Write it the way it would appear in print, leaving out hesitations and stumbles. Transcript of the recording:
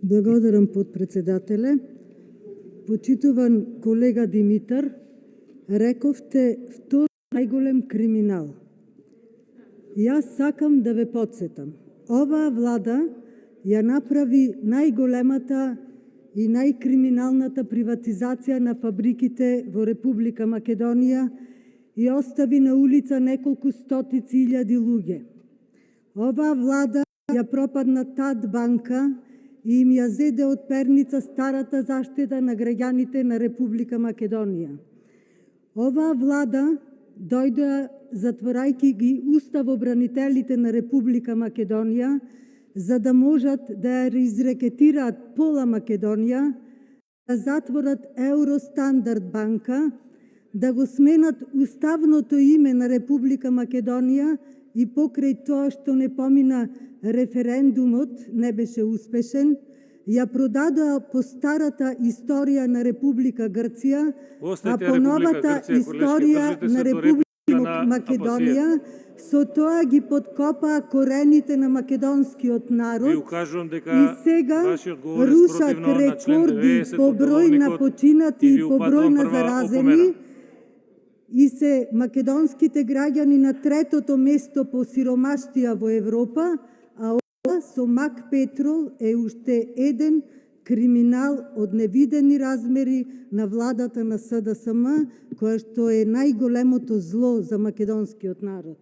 Благодарам, подпредседателе. Почитуван колега Димитар, рековте втори најголем криминал. Јас сакам да ве подсетам. Оваа влада ја направи најголемата и најкриминалната приватизација на фабриките во Република Македонија и остави на улица неколку стотици илјади луѓе. Оваа влада ја пропадна ТАД банка и им ја зеде од перница старата заштеда на граѓаните на Република Македонија. Оваа влада дојде затворајќи ги уставобранителите на Република Македонија, за да можат да ја изрекетираат пола Македонија, да затворат Евростандард банка, да го сменат уставното име на Република Македонија и покрај тоа што не помина референдумот, не беше успешен, ја продадоа по старата историја на Република Грција, а по новата историја на Република Македонија, со тоа ги подкопаа корените на македонскиот народ и сега рушат рекорди по број на починати и по број на заразени и се македонските граѓани на третото место по сиромаштија во Европа, а ова со Мак Петрол е уште еден криминал од невидени размери на владата на СДСМ, која што е најголемото зло за македонскиот народ.